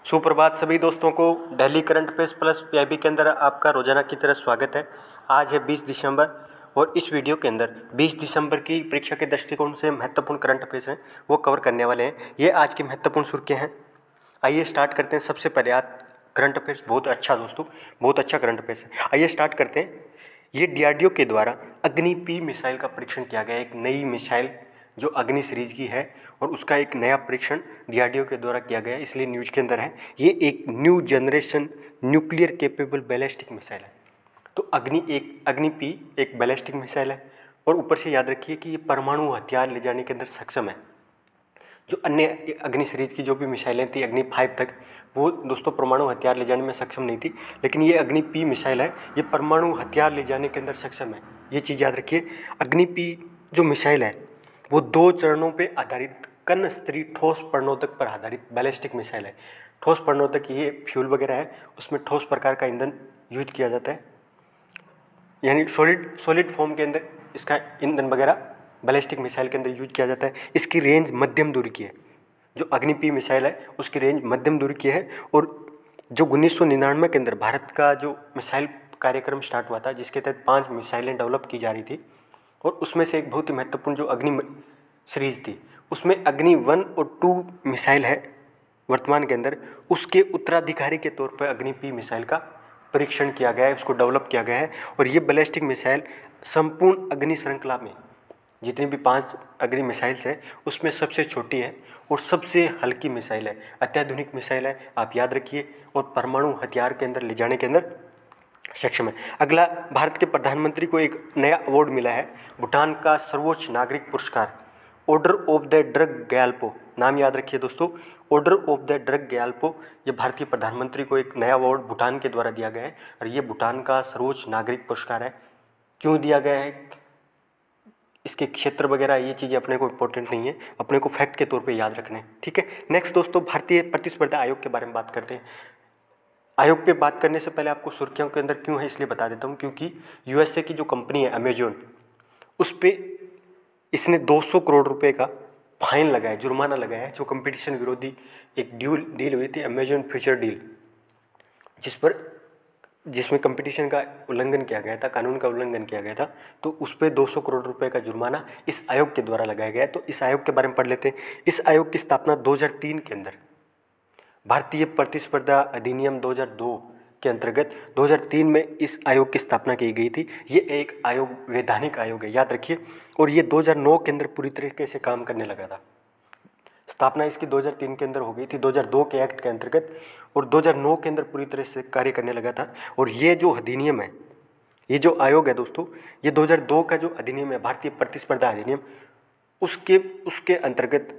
सुप्रभात सभी दोस्तों को। Delhi current affairs plus PIB के अंदर आपका रोजाना की तरह स्वागत है। आज है 20 दिसंबर और इस वीडियो के अंदर 20 दिसंबर की परीक्षा के दृष्टिकोण से महत्वपूर्ण करंट अफेयर्स हैं वो कवर करने वाले हैं। ये आज की महत्वपूर्ण सुर्खियां हैं। आइए स्टार्ट करते हैं। सबसे पहले आज करंट अफेयर्स बहुत अच्छा दोस्तों, बहुत अच्छा करंट अफेयर्स है। आइए स्टार्ट करते हैं। ये डीआरडीओ के द्वारा अग्नि पी मिसाइल का परीक्षण किया गया है। एक नई मिसाइल जो अग्नि सीरीज की है और उसका एक नया परीक्षण डीआरडीओ के द्वारा किया गया है, इसलिए न्यूज के अंदर है। ये एक new generation nuclear capable ballistic missile है। तो अग्नि पी एक बैलिस्टिक मिसाइल है और ऊपर से याद रखिए कि ये परमाणु हथियार ले जाने के अंदर सक्षम है। जो अन्य अग्नि सीरीज की जो भी मिसाइलें थी अग्नि 5 तक, वो दोस्तों परमाणु हथियार ले जाने में सक्षम नहीं थी, लेकिन ये अग्नि पी मिसाइल है, ये परमाणु हथियार ले जाने के अंदर सक्षम है। ये चीज़ याद रखिए। अग्नि पी जो मिसाइल है वो 2 चरणों पे आधारित कण स्तरीय ठोस प्रणोदक पर आधारित बैलिस्टिक मिसाइल है। ठोस प्रणोदक ये फ्यूल वगैरह है, उसमें ठोस प्रकार का ईंधन यूज किया जाता है, यानी सॉलिड फॉर्म के अंदर इसका ईंधन वगैरह बैलिस्टिक मिसाइल के अंदर यूज किया जाता है। इसकी रेंज मध्यम दूरी की है। जो अग्नि पी मिसाइल है उसकी रेंज मध्यम दूरी की है। और जो 1999 के अंदर भारत का जो मिसाइल कार्यक्रम स्टार्ट हुआ था, जिसके तहत 5 मिसाइलें डेवलप की जा रही थी, और उसमें से एक बहुत ही महत्वपूर्ण जो अग्नि सीरीज थी, उसमें अग्नि 1 और 2 मिसाइल है वर्तमान के अंदर। उसके उत्तराधिकारी के तौर पर अग्नि पी मिसाइल का परीक्षण किया गया है, उसको डेवलप किया गया है। और ये बैलिस्टिक मिसाइल संपूर्ण अग्नि श्रृंखला में जितनी भी 5 अग्नि मिसाइल्स हैं उसमें सबसे छोटी है और सबसे हल्की मिसाइल है, अत्याधुनिक मिसाइल है, आप याद रखिए। और परमाणु हथियार के अंदर ले जाने के अंदर सक्षम है। अगला, भारत के प्रधानमंत्री को एक नया अवार्ड मिला है, भूटान का सर्वोच्च नागरिक पुरस्कार order of the drug Gyalpo. नाम याद रखिए दोस्तों, order of the drug Gyalpo. ये भारतीय प्रधानमंत्री को एक नया अवार्ड भूटान के द्वारा दिया गया है और ये भूटान का सर्वोच्च नागरिक पुरस्कार है। क्यों दिया गया है, इसके क्षेत्र वगैरह ये चीज़ें अपने को इम्पोर्टेंट नहीं है, अपने को फैक्ट के तौर पे याद रखना है, ठीक है। नेक्स्ट दोस्तों, भारतीय प्रतिस्पर्धा आयोग के बारे में बात करते हैं। आयोग पे बात करने से पहले आपको सुर्खियों के अंदर क्यों है इसलिए बता देता हूँ, क्योंकि यूएसए की जो कंपनी है अमेजोन, उस पर इसने 200 करोड़ रुपए का फाइन लगाया, जुर्माना लगाया है, जो कंपटीशन विरोधी एक डील हुई थी अमेजोन फ्यूचर डील, जिसमें कंपटीशन का उल्लंघन किया गया था, कानून का उल्लंघन किया गया था। तो उस पर 200 करोड़ रुपए का जुर्माना इस आयोग के द्वारा लगाया गया है। तो इस आयोग के बारे में पढ़ लेते हैं। इस आयोग की स्थापना 2003 के अंदर भारतीय प्रतिस्पर्धा अधिनियम 2002 के अंतर्गत 2003 में इस आयोग की स्थापना की गई थी। ये एक आयोग वैधानिक आयोग है, याद रखिए। और ये 2009 के अंदर पूरी तरीके से काम करने लगा था। स्थापना इसकी 2003 के अंदर हो गई थी 2002 के एक्ट के अंतर्गत, और 2009 के अंदर पूरी तरह से कार्य करने लगा था। और ये जो अधिनियम है, ये जो आयोग है दोस्तों, ये 2002 का जो अधिनियम है, भारतीय प्रतिस्पर्धा अधिनियम, उसके अंतर्गत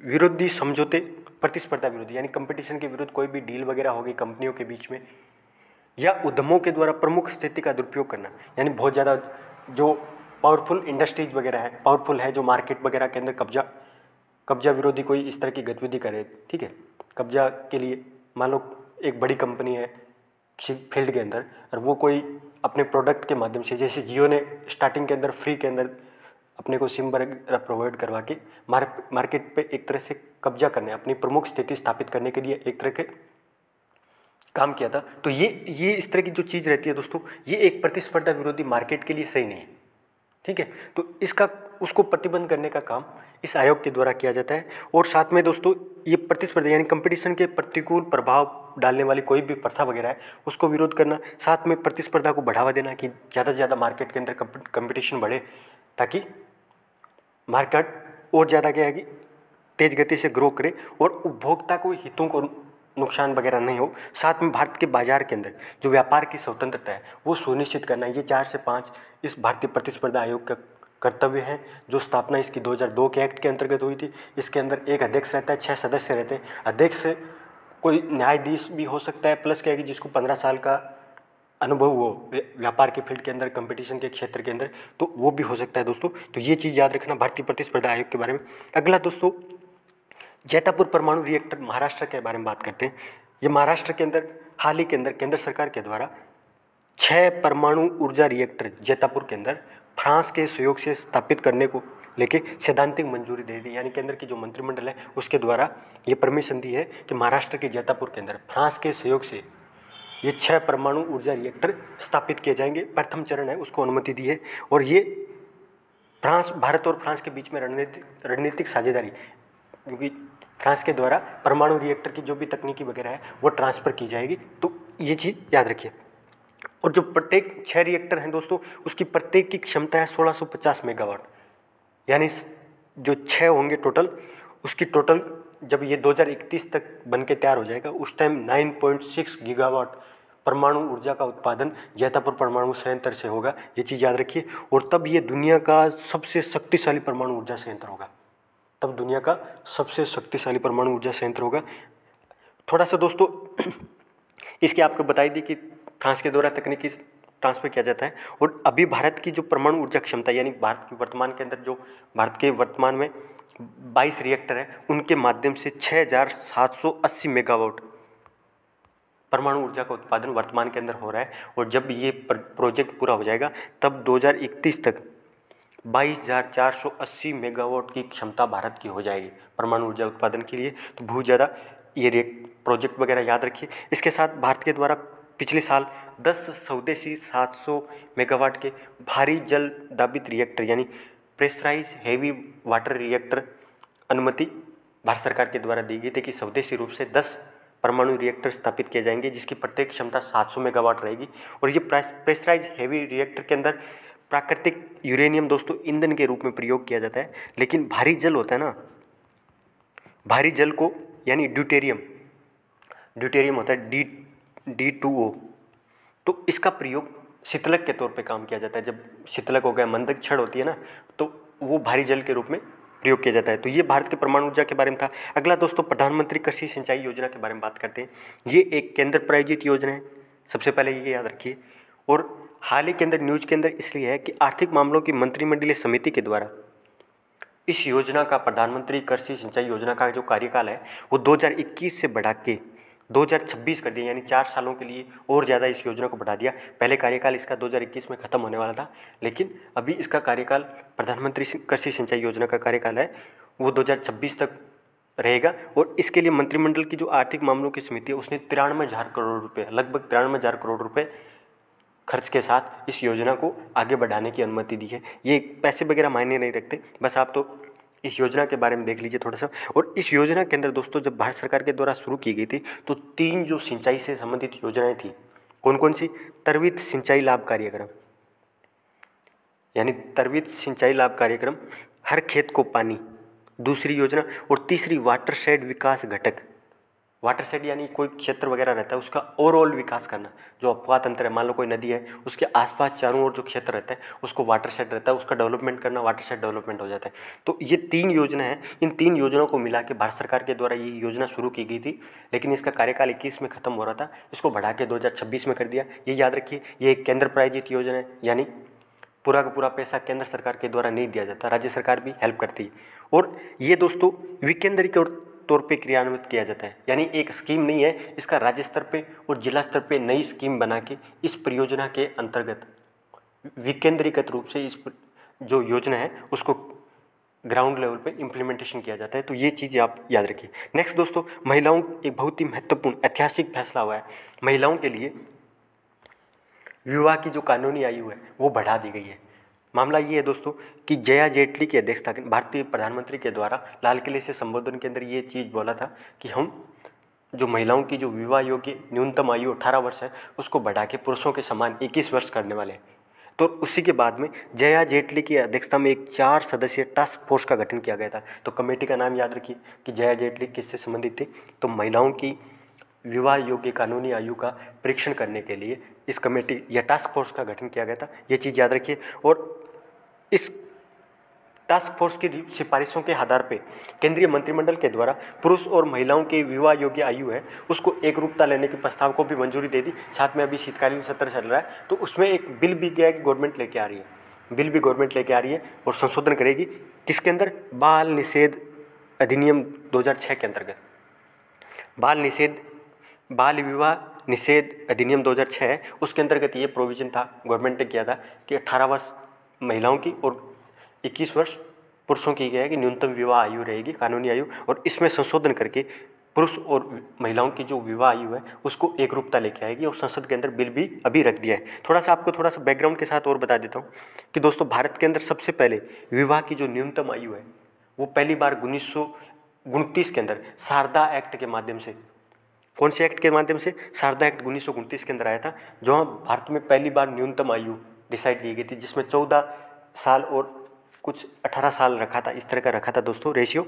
विरोधी समझौते, प्रतिस्पर्धा विरोधी यानी कंपटीशन के विरुद्ध कोई भी डील वगैरह होगी कंपनियों के बीच में, या उद्यमों के द्वारा प्रमुख स्थिति का दुरुपयोग करना, यानी बहुत ज़्यादा जो पावरफुल इंडस्ट्रीज वगैरह है, पावरफुल है, जो मार्केट वगैरह के अंदर कब्जा विरोधी कोई इस तरह की गतिविधि करे, ठीक है। कब्जा के लिए मान लो एक बड़ी कंपनी है किसी फील्ड के अंदर, और वो कोई अपने प्रोडक्ट के माध्यम से, जैसे जियो ने स्टार्टिंग के अंदर फ्री के अंदर अपने को सिम वगैरह प्रोवाइड करवा के मार्केट पे एक तरह से कब्जा करने, अपनी प्रमुख स्थिति स्थापित करने के लिए एक तरह के काम किया था। तो ये इस तरह की जो चीज़ रहती है दोस्तों, ये एक प्रतिस्पर्धा विरोधी मार्केट के लिए सही नहीं है, ठीक है। तो उसको प्रतिबंध करने का काम इस आयोग के द्वारा किया जाता है। और साथ में दोस्तों, ये प्रतिस्पर्धा यानी कंपटीशन के प्रतिकूल प्रभाव डालने वाली कोई भी प्रथा वगैरह है उसको विरोध करना, साथ में प्रतिस्पर्धा को बढ़ावा देना कि ज़्यादा से ज़्यादा मार्केट के अंदर कंपटीशन बढ़े, ताकि मार्केट और ज़्यादा क्या है कि तेज गति से ग्रो करे और उपभोक्ता को हितों को नुकसान वगैरह नहीं हो। साथ में भारत के बाजार के अंदर जो व्यापार की स्वतंत्रता है वो सुनिश्चित करना, ये 4 से 5 इस भारतीय प्रतिस्पर्धा आयोग का कर्तव्य है। जो स्थापना इसकी 2002 के एक्ट के अंतर्गत हुई थी। इसके अंदर एक अध्यक्ष रहता है, 6 सदस्य रहते हैं। अध्यक्ष कोई न्यायाधीश भी हो सकता है, प्लस क्या है कि जिसको 15 साल का अनुभव हो व्यापार के फील्ड के अंदर, कंपटीशन के क्षेत्र के अंदर, तो वो भी हो सकता है दोस्तों। तो ये चीज़ याद रखना भारतीय प्रतिस्पर्धा आयोग के बारे में। अगला दोस्तों, जैतापुर परमाणु रिएक्टर महाराष्ट्र के बारे में बात करते हैं। ये महाराष्ट्र के अंदर हाल ही के अंदर केंद्र सरकार के द्वारा 6 परमाणु ऊर्जा रिएक्टर जैतापुर के अंदर फ्रांस के सहयोग से स्थापित करने को लेके सैद्धांतिक मंजूरी दे दी, यानी केंद्र की जो मंत्रिमंडल है उसके द्वारा ये परमिशन दी है कि महाराष्ट्र के जैतापुर के अंदर फ्रांस के सहयोग से ये 6 परमाणु ऊर्जा रिएक्टर स्थापित किए जाएंगे। प्रथम चरण है उसको अनुमति दी है। और ये भारत और फ्रांस के बीच में रणनीतिक साझेदारी, क्योंकि फ्रांस के द्वारा परमाणु रिएक्टर की जो भी तकनीकी वगैरह है वो ट्रांसफ़र की जाएगी, तो ये चीज़ याद रखिए। और जो प्रत्येक 6 रिएक्टर हैं दोस्तों, उसकी प्रत्येक की क्षमता है 1650 मेगावाट, यानी जो 6 होंगे टोटल, उसकी टोटल जब ये 2031 तक बन के तैयार हो जाएगा उस टाइम 9.6 गीगावाट परमाणु ऊर्जा का उत्पादन जैतापुर परमाणु संयंत्र से होगा, ये चीज़ याद रखिए। और तब ये दुनिया का सबसे शक्तिशाली परमाणु ऊर्जा संयंत्र होगा, तब दुनिया का सबसे शक्तिशाली परमाणु ऊर्जा संयंत्र होगा। थोड़ा सा दोस्तों इसके आपको बताई दी कि फ्रांस के द्वारा तकनीकी ट्रांसफर किया जाता है। और अभी भारत की जो परमाणु ऊर्जा क्षमता, यानी भारत की वर्तमान के अंदर जो भारत के वर्तमान में 22 रिएक्टर है, उनके माध्यम से 6780 मेगावाट परमाणु ऊर्जा का उत्पादन वर्तमान के अंदर हो रहा है। और जब ये प्रोजेक्ट पूरा हो जाएगा तब 2031 तक 22,480 मेगावाट की क्षमता भारत की हो जाएगी परमाणु ऊर्जा उत्पादन के लिए। तो बहुत ज़्यादा ये प्रोजेक्ट वगैरह याद रखिए। इसके साथ भारत के द्वारा पिछले साल 10 स्वदेशी 700 मेगावाट के भारी जल दाबित रिएक्टर, यानी प्रेशराइज हेवी वाटर रिएक्टर अनुमति भारत सरकार के द्वारा दी गई थी कि स्वदेशी रूप से 10 परमाणु रिएक्टर स्थापित किए जाएंगे, जिसकी प्रत्येक क्षमता 700 मेगावाट रहेगी। और ये प्रेशराइज हेवी रिएक्टर के अंदर प्राकृतिक यूरेनियम दोस्तों ईंधन के रूप में प्रयोग किया जाता है। लेकिन भारी जल होता है ना, भारी जल को यानी ड्यूटेरियम होता है D2O, तो इसका प्रयोग शीतलक के तौर पे काम किया जाता है। जब शीतलक हो गया, मंदक छड़ होती है ना, तो वो भारी जल के रूप में प्रयोग किया जाता है। तो ये भारत के परमाणु ऊर्जा के बारे में था। अगला दोस्तों प्रधानमंत्री कृषि सिंचाई योजना के बारे में बात करते हैं। ये एक केंद्र प्रायोजित योजना है, सबसे पहले ये याद रखिए। और हाल ही के अंदर न्यूज के अंदर इसलिए है कि आर्थिक मामलों की मंत्रिमंडलीय समिति के द्वारा इस योजना का, प्रधानमंत्री कृषि सिंचाई योजना का जो कार्यकाल है वो 2021 से बढ़ा के 2026 कर दिया, यानी 4 सालों के लिए और ज़्यादा इस योजना को बढ़ा दिया। पहले कार्यकाल इसका 2021 में ख़त्म होने वाला था, लेकिन अभी इसका कार्यकाल, प्रधानमंत्री कृषि सिंचाई योजना का कार्यकाल है वो 2026 तक रहेगा। और इसके लिए मंत्रिमंडल की जो आर्थिक मामलों की समिति है उसने 93,000 करोड़ रुपये, लगभग 93,000 करोड़ रुपये खर्च के साथ इस योजना को आगे बढ़ाने की अनुमति दी है। ये पैसे वगैरह मायने नहीं रखते, बस आप तो इस योजना के बारे में देख लीजिए थोड़ा सा। और इस योजना के अंदर दोस्तों जब भारत सरकार के द्वारा शुरू की गई थी तो 3 जो सिंचाई से संबंधित योजनाएं थी, कौन कौन सी? त्वरित सिंचाई लाभ कार्यक्रम, यानी त्वरित सिंचाई लाभ कार्यक्रम, हर खेत को पानी, दूसरी योजना। और तीसरी वाटरशेड विकास घटक। वाटरशेड यानी कोई क्षेत्र वगैरह रहता है उसका ओवरऑल विकास करना, जो अपवाह तंत्र है, मान लो कोई नदी है उसके आसपास चारों ओर जो क्षेत्र रहता है उसको वाटरशेड रहता है, उसका डेवलपमेंट करना, वाटरशेड डेवलपमेंट हो जाता है। तो ये 3 योजना है, इन 3 योजनाओं को मिला के भारत सरकार के द्वारा ये योजना शुरू की गई थी, लेकिन इसका कार्यकाल 21 में खत्म हो रहा था, इसको बढ़ा के 2026 में कर दिया। ये याद रखिए, ये एक केंद्र प्रायोजित योजना है, यानी पूरा का पूरा पैसा केंद्र सरकार के द्वारा नहीं दिया जाता, राज्य सरकार भी हेल्प करती है। और ये दोस्तों विकेंद्रीकृत तौर पे क्रियान्वित किया जाता है, यानी एक स्कीम नहीं है, इसका राज्य स्तर पे और जिला स्तर पे नई स्कीम बना के इस परियोजना के अंतर्गत विकेंद्रीकृत रूप से इस जो योजना है उसको ग्राउंड लेवल पे इम्प्लीमेंटेशन किया जाता है। तो ये चीज़ आप याद रखिए। नेक्स्ट दोस्तों, महिलाओं, एक बहुत ही महत्वपूर्ण ऐतिहासिक फैसला हुआ है। महिलाओं के लिए विवाह की जो कानूनी आयु है वो बढ़ा दी गई है। मामला ये है दोस्तों कि जया जेटली की अध्यक्षता भारतीय प्रधानमंत्री के द्वारा लाल किले से संबोधन के अंदर ये चीज़ बोला था कि हम जो महिलाओं की जो विवाह योग्य न्यूनतम आयु 18 वर्ष है उसको बढ़ा के पुरुषों के समान 21 वर्ष करने वाले हैं। तो उसी के बाद में जया जेटली की अध्यक्षता में एक 4 सदस्यीय टास्क फोर्स का गठन किया गया था। तो कमेटी का नाम याद रखिए कि जया जेटली किससे संबंधित थी, तो महिलाओं की विवाह योग्य कानूनी आयु का परीक्षण करने के लिए इस कमेटी या टास्क फोर्स का गठन किया गया था, ये चीज़ याद रखिए। और इस टास्क फोर्स की सिफारिशों के आधार पे केंद्रीय मंत्रिमंडल के द्वारा पुरुष और महिलाओं की विवाह योग्य आयु है उसको एक रूपता लेने के प्रस्ताव को भी मंजूरी दे दी। साथ में अभी शीतकालीन सत्र चल रहा है तो उसमें एक बिल भी गया कि गवर्नमेंट लेके आ रही है, बिल भी गवर्नमेंट लेके आ रही है और संशोधन करेगी किसके अंदर? बाल निषेध अधिनियम 2006 के अंतर्गत। बाल विवाह निषेध अधिनियम 2006 है, उसके अंतर्गत ये प्रोविजन था, गवर्नमेंट ने किया था कि 18 वर्ष महिलाओं की और 21 वर्ष पुरुषों की क्या है कि न्यूनतम विवाह आयु रहेगी, कानूनी आयु, और इसमें संशोधन करके पुरुष और महिलाओं की जो विवाह आयु है उसको एक रूपता लेके आएगी, और संसद के अंदर बिल भी अभी रख दिया है। आपको थोड़ा सा बैकग्राउंड के साथ और बता देता हूँ कि दोस्तों भारत के अंदर सबसे पहले विवाह की जो न्यूनतम आयु है वो पहली बार 1929 के अंदर शारदा एक्ट के माध्यम से, कौन से एक्ट के माध्यम से? शारदा एक्ट 1929 के अंदर आया था, जहाँ भारत में पहली बार न्यूनतम आयु डिसाइड की गई थी, जिसमें 14 साल और कुछ 18 साल रखा था, इस तरह का रखा था दोस्तों रेशियो।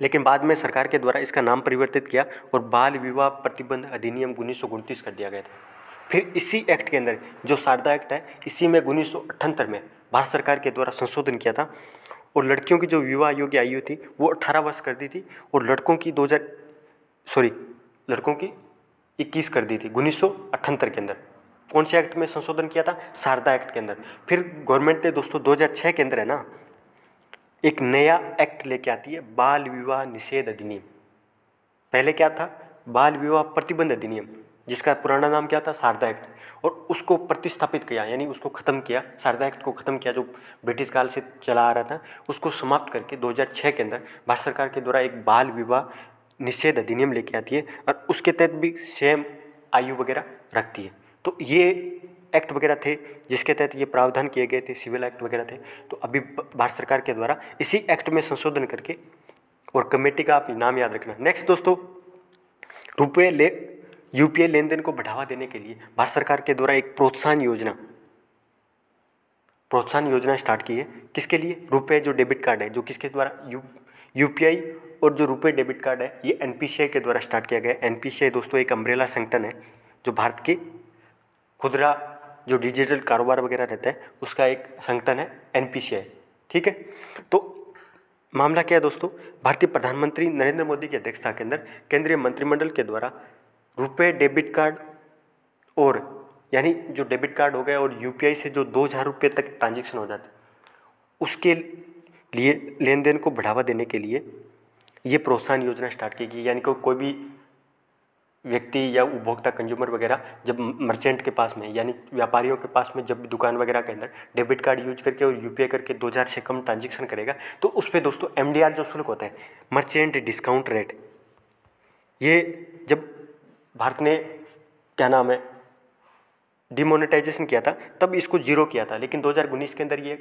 लेकिन बाद में सरकार के द्वारा इसका नाम परिवर्तित किया और बाल विवाह प्रतिबंध अधिनियम 1929 कर दिया गया था। फिर इसी एक्ट के अंदर जो शारदा एक्ट है, इसी में 1978 में भारत सरकार के द्वारा संशोधन किया था, और लड़कियों की जो विवाह योग्य आयु थी वो 18 वर्ष कर दी थी, और लड़कों की 21 कर दी थी 1978 के अंदर। कौन से एक्ट में संशोधन किया था? शारदा एक्ट के अंदर। फिर गवर्नमेंट ने दोस्तों 2006 के अंदर है ना एक नया एक्ट लेके आती है, बाल विवाह निषेध अधिनियम। पहले क्या था? बाल विवाह प्रतिबंध अधिनियम, जिसका पुराना नाम क्या था? शारदा एक्ट। और उसको प्रतिस्थापित किया, यानी उसको खत्म किया, शारदा एक्ट को खत्म किया, जो ब्रिटिश काल से चला आ रहा था उसको समाप्त करके 2006 के अंदर भारत सरकार के द्वारा एक बाल विवाह निषेध अधिनियम लेके आती है, और उसके तहत भी सेम आयु वगैरह रखती है। तो ये एक्ट वगैरह थे जिसके तहत ये प्रावधान किए गए थे, सिविल एक्ट वगैरह थे। तो अभी भारत सरकार के द्वारा इसी एक्ट में संशोधन करके, और कमेटी का आप नाम याद रखना। नेक्स्ट दोस्तों, यूपीआई लेन देन को बढ़ावा देने के लिए भारत सरकार के द्वारा एक प्रोत्साहन योजना स्टार्ट की है। किसके लिए? रुपए जो डेबिट कार्ड है, जो किसके द्वारा? यूपीआई, और जो रुपए डेबिट कार्ड है ये एनपीसीआई के द्वारा स्टार्ट किया गया है। एनपीसीआई दोस्तों एक अम्ब्रेला संगठन है जो भारत के खुदरा जो डिजिटल कारोबार वगैरह रहता है उसका एक संगठन है एनपीसीआई। ठीक है, तो मामला क्या है दोस्तों? भारतीय प्रधानमंत्री नरेंद्र मोदी की अध्यक्षता के अंदर केंद्रीय मंत्रिमंडल के द्वारा रुपए डेबिट कार्ड, और यानी जो डेबिट कार्ड हो गया और यूपीआई से जो 2000 रुपये तक ट्रांजेक्शन हो जाते उसके लिए लेन देन को बढ़ावा देने के लिए ये प्रोत्साहन योजना स्टार्ट की गई। यानी कि कोई भी व्यक्ति या उपभोक्ता कंज्यूमर वगैरह जब मर्चेंट के पास में, यानी व्यापारियों के पास में, जब भी दुकान वगैरह के अंदर डेबिट कार्ड यूज करके और यूपीआई करके 2000 से कम ट्रांजेक्शन करेगा तो उस पर दोस्तों एमडीआर जो शुल्क होता है, मर्चेंट डिस्काउंट रेट, ये जब भारत ने क्या नाम है डिमोनेटाइजेशन किया था तब इसको जीरो किया था। लेकिन 2019 के अंदर ये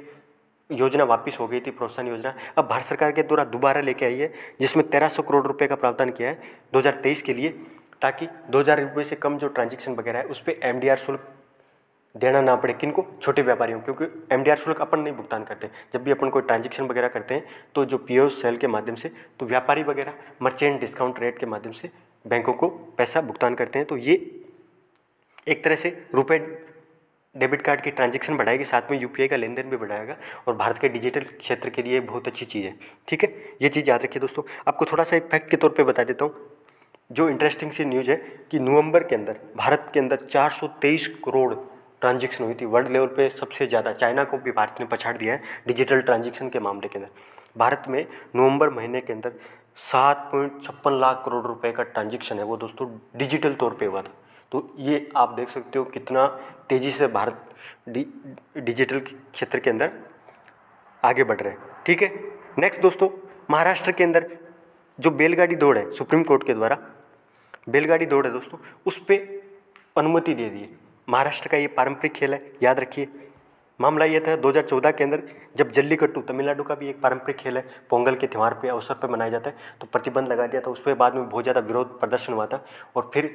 योजना वापस हो गई थी, प्रोत्साहन योजना। अब भारत सरकार के द्वारा दोबारा लेके आई है, जिसमें 1300 करोड़ रुपए का प्रावधान किया है 2023 के लिए, ताकि 2000 रुपये से कम जो ट्रांजेक्शन वगैरह है उस पर एमडीआर शुल्क देना ना पड़े। किनको? छोटे व्यापारियों, क्योंकि एमडीआर शुल्क अपन नहीं भुगतान करते। जब भी अपन कोई ट्रांजेक्शन वगैरह करते हैं तो जो पीओएस सेल के माध्यम से, तो व्यापारी वगैरह मर्चेंट डिस्काउंट रेट के माध्यम से बैंकों को पैसा भुगतान करते हैं। तो ये एक तरह से रुपए डेबिट कार्ड की ट्रांजेक्शन बढ़ाएगी, साथ में यूपीआई का लेन देन भी बढ़ाएगा, और भारत के डिजिटल क्षेत्र के लिए बहुत अच्छी चीज़ है। ठीक है, ये चीज़ याद रखिए दोस्तों। आपको थोड़ा सा एक फैक्ट के तौर पे बता देता हूँ जो इंटरेस्टिंग सी न्यूज़ है कि नवंबर के अंदर भारत के अंदर 423 करोड़ ट्रांजेक्शन हुई थी। वर्ल्ड लेवल पे सबसे ज़्यादा, चाइना को भी भारत ने पछाड़ दिया है डिजिटल ट्रांजेक्शन के मामले के अंदर। भारत में नवंबर महीने के अंदर 7.56 लाख करोड़ रुपए का ट्रांजेक्शन है वो दोस्तों डिजिटल तौर पे हुआ था। तो ये आप देख सकते हो कितना तेज़ी से भारत डिजिटल क्षेत्र के अंदर आगे बढ़ रहे हैं। ठीक है, नेक्स्ट दोस्तों, महाराष्ट्र के अंदर जो बैलगाड़ी दौड़ है, सुप्रीम कोर्ट के द्वारा बैलगाड़ी दौड़ है दोस्तों, उस पर अनुमति दे दी है। महाराष्ट्र का ये पारंपरिक खेल है, याद रखिए। मामला ये था 2014 के अंदर जब जल्लीकट्टू, तमिलनाडु का भी एक पारंपरिक खेल है, पोंगल के त्यौहार पे अवसर पर मनाया जाता है, तो प्रतिबंध लगा दिया था। उस पर बाद में बहुत ज़्यादा विरोध प्रदर्शन हुआ था, और फिर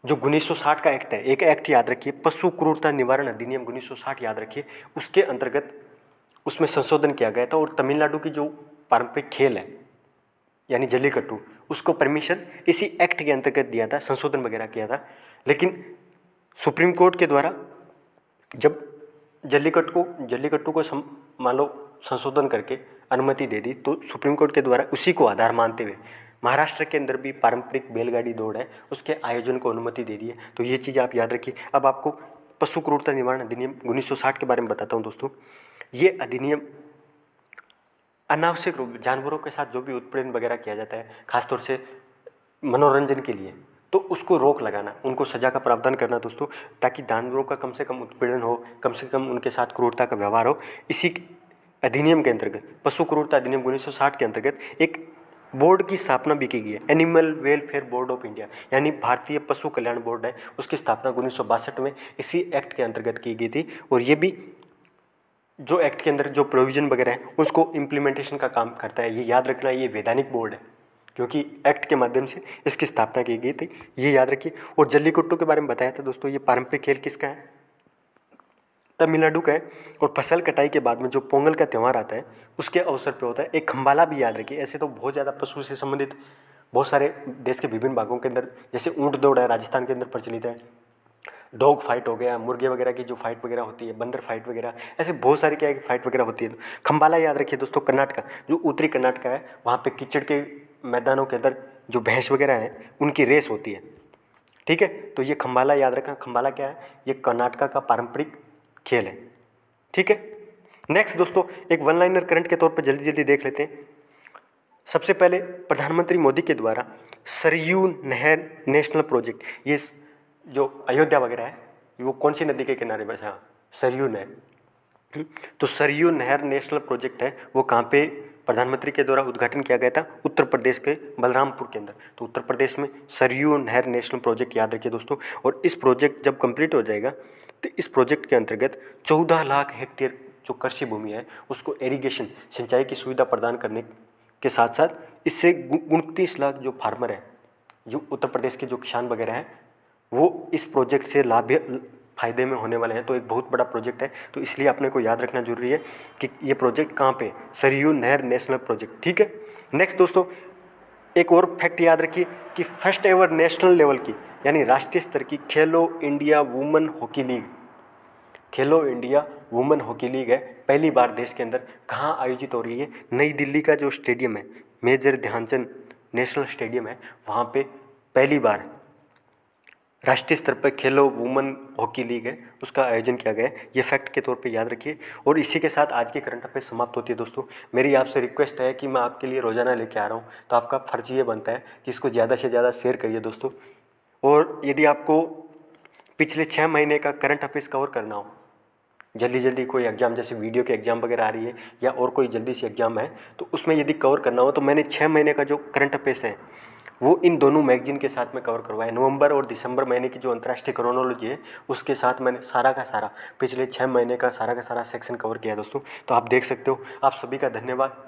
जो 1960 का एक्ट है, एक एक्ट याद रखिए, पशु क्रूरता निवारण अधिनियम 1960 याद रखिए, उसके अंतर्गत उसमें संशोधन किया गया था, और तमिलनाडु की जो पारंपरिक खेल है यानी जल्लीकट्टू, उसको परमिशन इसी एक्ट के अंतर्गत दिया था, संशोधन वगैरह किया था। लेकिन सुप्रीम कोर्ट के द्वारा जब जल्लीकट्टू को मान लो संशोधन करके अनुमति दे दी, तो सुप्रीम कोर्ट के द्वारा उसी को आधार मानते हुए महाराष्ट्र के अंदर भी पारंपरिक बैलगाड़ी दौड़ है, उसके आयोजन को अनुमति दे दी है। तो ये चीज़ आप याद रखिए। अब आपको पशु क्रूरता निवारण अधिनियम 1960 के बारे में बताता हूँ दोस्तों। ये अधिनियम अनावश्यक रूप जानवरों के साथ जो भी उत्पीड़न वगैरह किया जाता है, खासतौर से मनोरंजन के लिए, तो उसको रोक लगाना, उनको सजा का प्रावधान करना दोस्तों, ताकि जानवरों का कम से कम उत्पीड़न हो, कम से कम उनके साथ क्रूरता का व्यवहार हो। इसी अधिनियम के अंतर्गत, पशु क्रूरता अधिनियम 1960 के अंतर्गत एक बोर्ड की स्थापना भी की गई है, animal welfare board of India, यानी भारतीय पशु कल्याण बोर्ड है, उसकी स्थापना 1962 में इसी एक्ट के अंतर्गत की गई थी। और ये भी जो एक्ट के अंदर जो प्रोविजन वगैरह है उसको इम्प्लीमेंटेशन का काम करता है। ये याद रखना, ये वैधानिक बोर्ड है क्योंकि एक्ट के माध्यम से इसकी स्थापना की गई थी, ये याद रखिए। और जल्लीकट्टू के बारे में बताया था दोस्तों, ये पारंपरिक खेल किसका है? तमिलनाडु का है। और फसल कटाई के बाद में जो पोंगल का त्यौहार आता है उसके अवसर पे होता है। एक खम्बाला भी याद रखिए। ऐसे तो बहुत ज़्यादा पशु से संबंधित बहुत सारे देश के विभिन्न भागों के अंदर, जैसे ऊँट दौड़ है राजस्थान के अंदर प्रचलित है, डॉग फाइट हो गया, मुर्गे वगैरह की जो फाइट वगैरह होती है, बंदर फाइट वगैरह, ऐसे बहुत सारी क्या है फाइट वगैरह होती है। तो खम्बाला याद रखिए दोस्तों, कर्नाटक, जो उत्तरी कर्नाटक है वहाँ पे कीचड़ के मैदानों के अंदर जो भैंस वगैरह है उनकी रेस होती है, ठीक है। तो ये खम्बाला याद रखना। खम्बाला क्या है? ये कर्नाटक का पारंपरिक खेल है, ठीक है। नेक्स्ट दोस्तों, एक वन लाइनर करंट के तौर पर जल्दी जल्दी देख लेते हैं। सबसे पहले प्रधानमंत्री मोदी के द्वारा सरयू नहर नेशनल प्रोजेक्ट, ये जो अयोध्या वगैरह है वो कौन सी नदी के किनारे बसा? हाँ, सरयू नहर। तो सरयू नहर नेशनल प्रोजेक्ट है वो कहाँ पे प्रधानमंत्री के द्वारा उद्घाटन किया गया था? उत्तर प्रदेश के बलरामपुर के अंदर। तो उत्तर प्रदेश में सरयू नहर नेशनल प्रोजेक्ट याद रखिए दोस्तों। और इस प्रोजेक्ट जब कंप्लीट हो जाएगा तो इस प्रोजेक्ट के अंतर्गत 14 लाख हेक्टेयर जो कृषि भूमि है उसको इरिगेशन सिंचाई की सुविधा प्रदान करने के साथ साथ इससे 29 लाख जो फार्मर है, जो उत्तर प्रदेश के जो किसान वगैरह हैं, वो इस प्रोजेक्ट से फायदे में होने वाले हैं। तो एक बहुत बड़ा प्रोजेक्ट है, तो इसलिए अपने को याद रखना जरूरी है कि ये प्रोजेक्ट कहाँ पे? सरयू नहर नेशनल प्रोजेक्ट, ठीक है। नेक्स्ट दोस्तों, एक और फैक्ट याद रखिए कि फर्स्ट एवर नेशनल लेवल की यानी राष्ट्रीय स्तर की खेलो इंडिया वुमेन हॉकी लीग, खेलो इंडिया वुमेन हॉकी लीग है, पहली बार देश के अंदर कहाँ आयोजित हो रही है? नई दिल्ली का जो स्टेडियम है, मेजर ध्यानचंद नेशनल स्टेडियम है, वहाँ पे पहली बार राष्ट्रीय स्तर पर खेलो वुमेन हॉकी लीग है उसका आयोजन किया गया है। ये फैक्ट के तौर पे याद रखिए। और इसी के साथ आज की करंट अफेयर समाप्त होती है दोस्तों। मेरी आपसे रिक्वेस्ट है कि मैं आपके लिए रोजाना लेके आ रहा हूँ, तो आपका फर्ज ये बनता है कि इसको ज़्यादा से ज़्यादा शेयर करिए दोस्तों। और यदि आपको पिछले 6 महीने का करंट अफेयर्स कवर करना हो, जल्दी जल्दी कोई एग्जाम जैसे वीडियो के एग्जाम वगैरह आ रही है या और कोई जल्दी सी एग्जाम है, तो उसमें यदि कवर करना हो तो मैंने 6 महीने का जो करंट अफेयर्स है वो इन दोनों मैगजीन के साथ में कवर करवाया। नवंबर और दिसंबर महीने की जो अंतर्राष्ट्रीय क्रोनोलॉजी है उसके साथ मैंने सारा का सारा पिछले 6 महीने का सारा सेक्शन कवर किया दोस्तों। तो आप देख सकते हो। आप सभी का धन्यवाद।